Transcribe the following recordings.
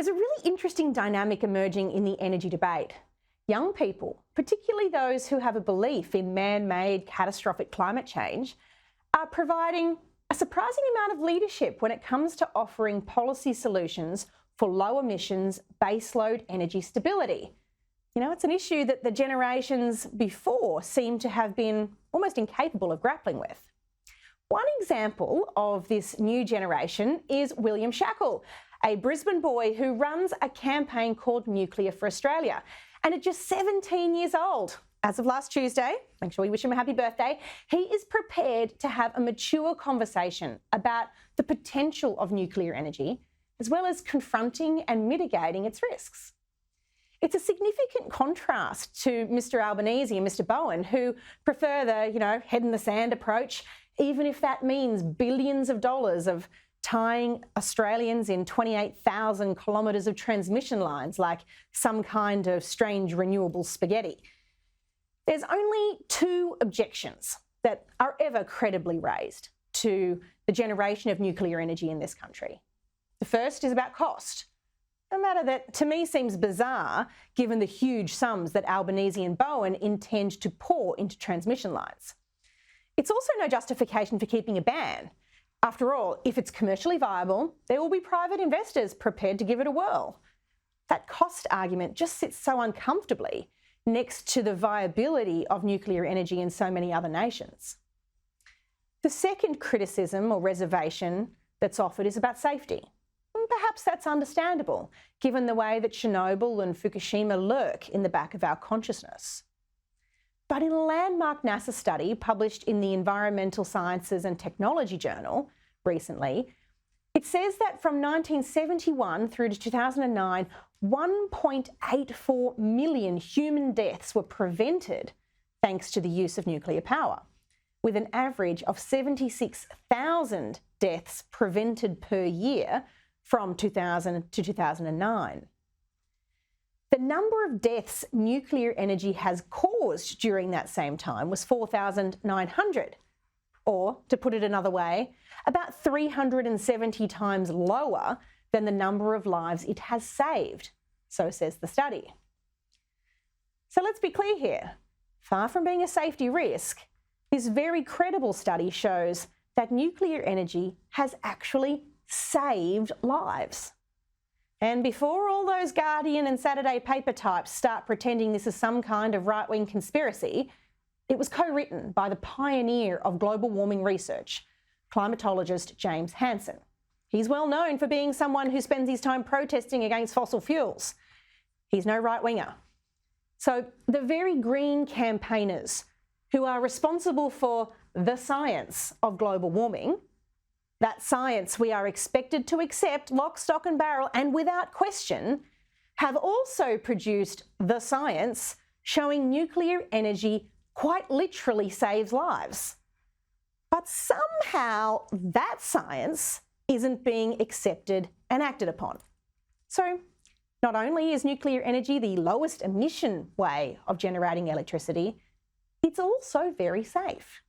There's a really interesting dynamic emerging in the energy debate. Young people, particularly those who have a belief in man-made catastrophic climate change, are providing a surprising amount of leadership when it comes to offering policy solutions for low emissions baseload energy stability. You know, it's an issue that the generations before seem to have been almost incapable of grappling with. One example of this new generation is William Shackel, a Brisbane boy who runs a campaign called Nuclear for Australia. And at just 17 years old, as of last Tuesday, make sure we wish him a happy birthday, he is prepared to have a mature conversation about the potential of nuclear energy, as well as confronting and mitigating its risks. It's a significant contrast to Mr Albanese and Mr Bowen, who prefer the, head in the sand approach, even if that means billions of dollars of tying Australians in 28,000 kilometres of transmission lines like some kind of strange renewable spaghetti. There's only two objections that are ever credibly raised to the generation of nuclear energy in this country. The first is about cost, a matter that to me seems bizarre given the huge sums that Albanese and Bowen intend to pour into transmission lines. It's also no justification for keeping a ban. After all, if it's commercially viable, there will be private investors prepared to give it a whirl. That cost argument just sits so uncomfortably next to the viability of nuclear energy in so many other nations. The second criticism or reservation that's offered is about safety. And perhaps that's understandable, given the way that Chernobyl and Fukushima lurk in the back of our consciousness. But in a landmark NASA study published in the Environmental Sciences and Technology Journal recently, it says that from 1971 through to 2009, 1.84 million human deaths were prevented thanks to the use of nuclear power, with an average of 76,000 deaths prevented per year from 2000 to 2009. The number of deaths nuclear energy has caused during that same time was 4,900, or, to put it another way, about 370 times lower than the number of lives it has saved, so says the study. So let's be clear here. Far from being a safety risk, this very credible study shows that nuclear energy has actually saved lives. And before all those Guardian and Saturday paper types start pretending this is some kind of right-wing conspiracy, it was co-written by the pioneer of global warming research, climatologist James Hansen. He's well known for being someone who spends his time protesting against fossil fuels. He's no right-winger. So the very green campaigners who are responsible for the science of global warming, that science we are expected to accept lock, stock and barrel and without question, have also produced the science showing nuclear energy quite literally saves lives. But somehow that science isn't being accepted and acted upon. So not only is nuclear energy the lowest emission way of generating electricity, it's also very safe.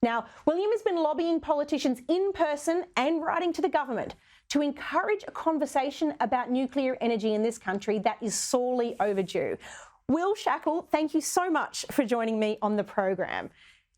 Now, William has been lobbying politicians in person and writing to the government to encourage a conversation about nuclear energy in this country that is sorely overdue. Will Shackel, thank you so much for joining me on the program.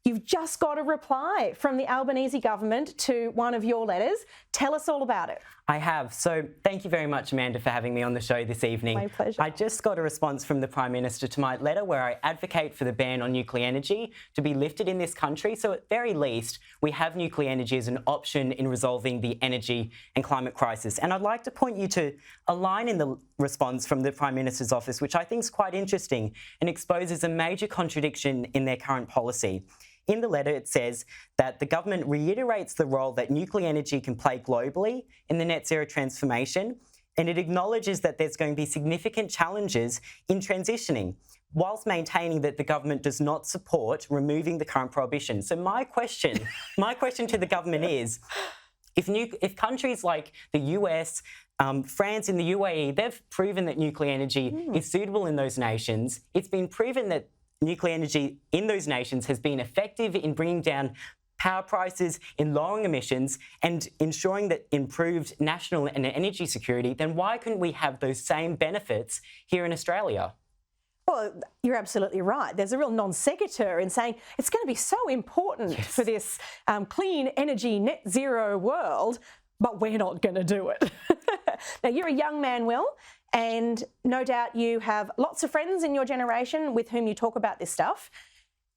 You've just got a reply from the Albanese government to one of your letters. Tell us all about it. I have. So thank you very much, Amanda, for having me on the show this evening. My pleasure. I just got a response from the Prime Minister to my letter where I advocate for the ban on nuclear energy to be lifted in this country. So at very least, we have nuclear energy as an option in resolving the energy and climate crisis. And I'd like to point you to a line in the response from the Prime Minister's office, which I think is quite interesting and exposes a major contradiction in their current policy. In the letter, it says that the government reiterates the role that nuclear energy can play globally in the net zero transformation, and it acknowledges that there's going to be significant challenges in transitioning, whilst maintaining that the government does not support removing the current prohibition. So my question to the government is, if countries like the US, France and the UAE, they've proven that nuclear energy is suitable in those nations, it's been proven that nuclear energy in those nations has been effective in bringing down power prices, in lowering emissions and ensuring that improved national and energy security, then why couldn't we have those same benefits here in Australia? Well, you're absolutely right. There's a real non sequitur in saying it's going to be so important for this clean energy net zero world, but we're not going to do it. Now, you're a young man, Will, and no doubt you have lots of friends in your generation with whom you talk about this stuff.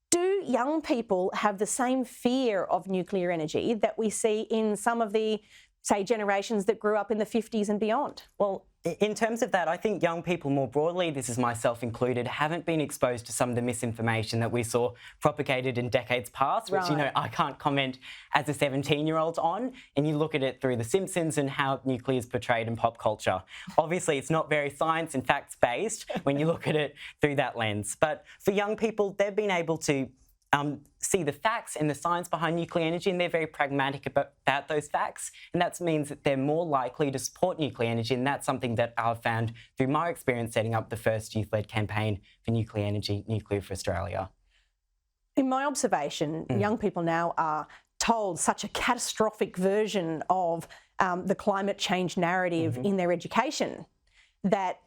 Do young people have the same fear of nuclear energy that we see in some of the, say, generations that grew up in the 50s and beyond? Well, in terms of that, I think young people more broadly, this is myself included, haven't been exposed to some of the misinformation that we saw propagated in decades past, which, I can't comment as a 17-year-old on. And you look at it through The Simpsons and how nuclear is portrayed in pop culture. Obviously, it's not very science and facts-based when you look at it through that lens. But for young people, they've been able to see the facts and the science behind nuclear energy, and they're very pragmatic about those facts, and that means that they're more likely to support nuclear energy, and that's something that I've found through my experience setting up the first youth-led campaign for nuclear energy, Nuclear for Australia. In my observation, young people now are told such a catastrophic version of the climate change narrative in their education that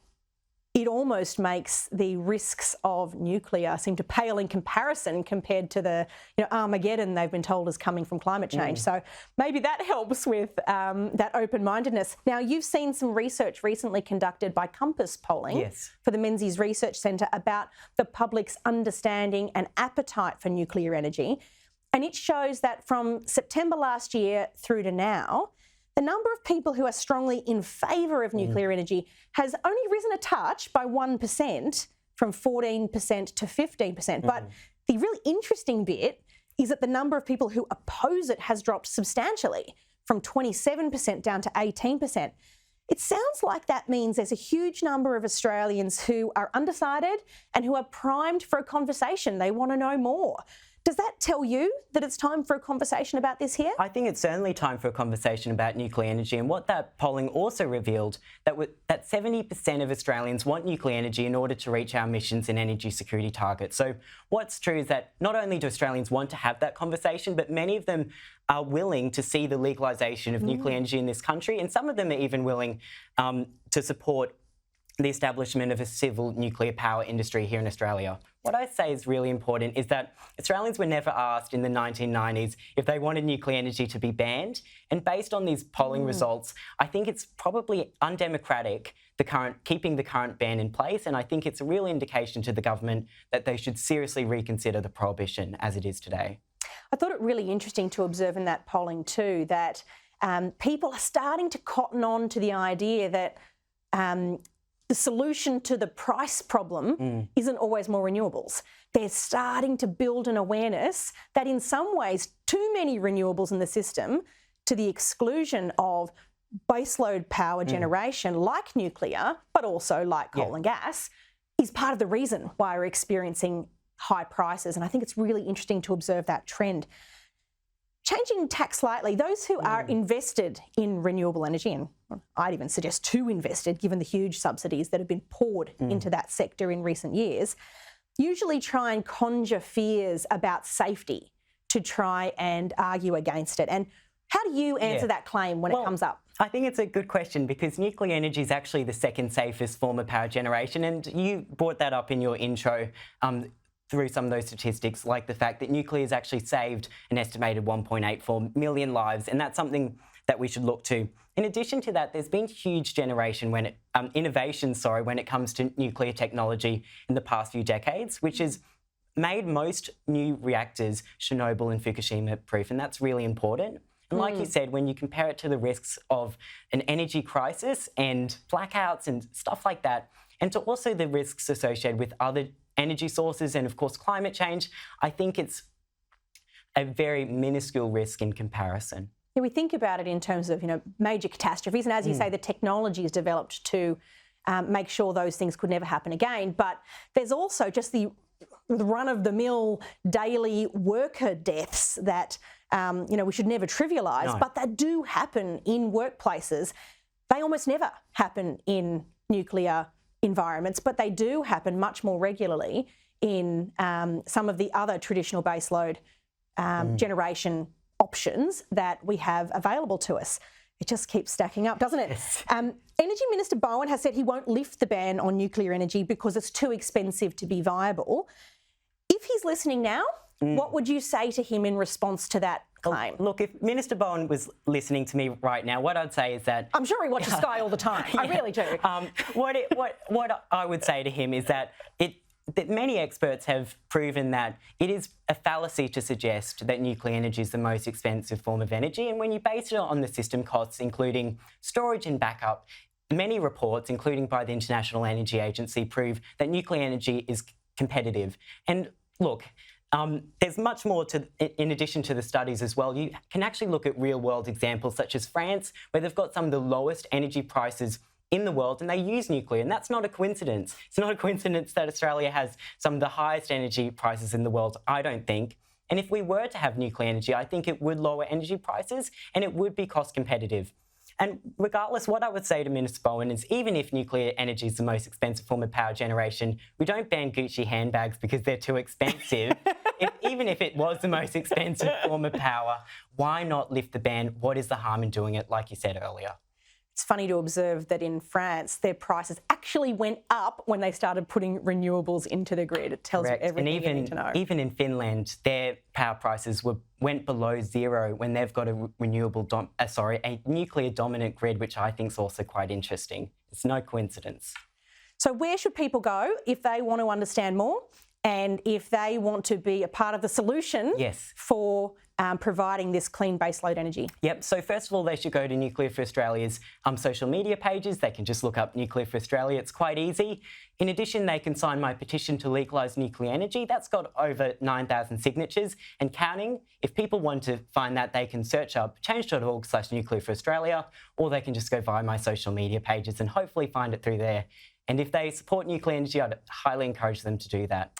it almost makes the risks of nuclear seem to pale in comparison compared to the Armageddon they've been told is coming from climate change. So maybe that helps with that open-mindedness. Now, you've seen some research recently conducted by Compass Polling for the Menzies Research Centre about the public's understanding and appetite for nuclear energy. And it shows that from September last year through to now, the number of people who are strongly in favour of nuclear energy has only risen a touch by 1% from 14% to 15%. But the really interesting bit is that the number of people who oppose it has dropped substantially from 27% down to 18%. It sounds like that means there's a huge number of Australians who are undecided and who are primed for a conversation. They want to know more. Does that tell you that it's time for a conversation about this here? I think it's certainly time for a conversation about nuclear energy, and what that polling also revealed that 70% of Australians want nuclear energy in order to reach our emissions and energy security targets. So what's true is that not only do Australians want to have that conversation, but many of them are willing to see the legalisation of nuclear energy in this country, and some of them are even willing to support the establishment of a civil nuclear power industry here in Australia. What I say is really important is that Australians were never asked in the 1990s if they wanted nuclear energy to be banned. And based on these polling results, I think it's probably undemocratic, keeping the current ban in place. And I think it's a real indication to the government that they should seriously reconsider the prohibition as it is today. I thought it really interesting to observe in that polling too that people are starting to cotton on to the idea that the solution to the price problem isn't always more renewables. They're starting to build an awareness that in some ways too many renewables in the system, to the exclusion of baseload power generation like nuclear, but also like coal and gas, is part of the reason why we're experiencing high prices. And I think it's really interesting to observe that trend. Changing tack slightly, those who are invested in renewable energy, and I'd even suggest too invested given the huge subsidies that have been poured into that sector in recent years, usually try and conjure fears about safety to try and argue against it. And how do you answer that claim when it comes up? I think it's a good question because nuclear energy is actually the second safest form of power generation, and you brought that up in your intro through some of those statistics, like the fact that nuclear has actually saved an estimated 1.84 million lives, and that's something that we should look to. In addition to that, there's been huge innovation when it comes to nuclear technology in the past few decades, which has made most new reactors Chernobyl and Fukushima proof, and that's really important. And like you said, when you compare it to the risks of an energy crisis and blackouts and stuff like that, and to also the risks associated with other energy sources and, of course, climate change, I think it's a very minuscule risk in comparison. Yeah, we think about it in terms of, major catastrophes, and as you say, the technology is developed to make sure those things could never happen again. But there's also just the run-of-the-mill daily worker deaths that, we should never trivialise, but that do happen in workplaces. They almost never happen in nuclear environments, but they do happen much more regularly in some of the other traditional baseload generation options that we have available to us. It just keeps stacking up, doesn't it? Yes. Energy Minister Bowen has said he won't lift the ban on nuclear energy because it's too expensive to be viable. If he's listening now, what would you say to him in response to that claim? Look, if Minister Bowen was listening to me right now, what I'd say is that... I'm sure he watches Sky all the time. I really do. What I would say to him is that many experts have proven that it is a fallacy to suggest that nuclear energy is the most expensive form of energy. And when you base it on the system costs, including storage and backup, many reports, including by the International Energy Agency, prove that nuclear energy is competitive. And look, there's much more in addition to the studies as well. You can actually look at real-world examples such as France, where they've got some of the lowest energy prices in the world, and they use nuclear, and that's not a coincidence. It's not a coincidence that Australia has some of the highest energy prices in the world, I don't think. And if we were to have nuclear energy, I think it would lower energy prices and it would be cost competitive. And regardless, what I would say to Minister Bowen is even if nuclear energy is the most expensive form of power generation, we don't ban Gucci handbags because they're too expensive. Even if it was the most expensive form of power, why not lift the ban? What is the harm in doing it, like you said earlier? It's funny to observe that in France, their prices actually went up when they started putting renewables into the grid. It tells you everything you need to know. Even in Finland, their power prices went below zero when they've got a nuclear dominant grid, which I think is also quite interesting. It's no coincidence. So where should people go if they want to understand more and if they want to be a part of the solution for providing this clean baseload energy? Yep, so first of all, they should go to Nuclear for Australia's social media pages. They can just look up Nuclear for Australia. It's quite easy. In addition, they can sign my petition to legalise nuclear energy. That's got over 9,000 signatures and counting. If people want to find that, they can search up change.org/Nuclear for Australia, or they can just go via my social media pages and hopefully find it through there. And if they support nuclear energy, I'd highly encourage them to do that.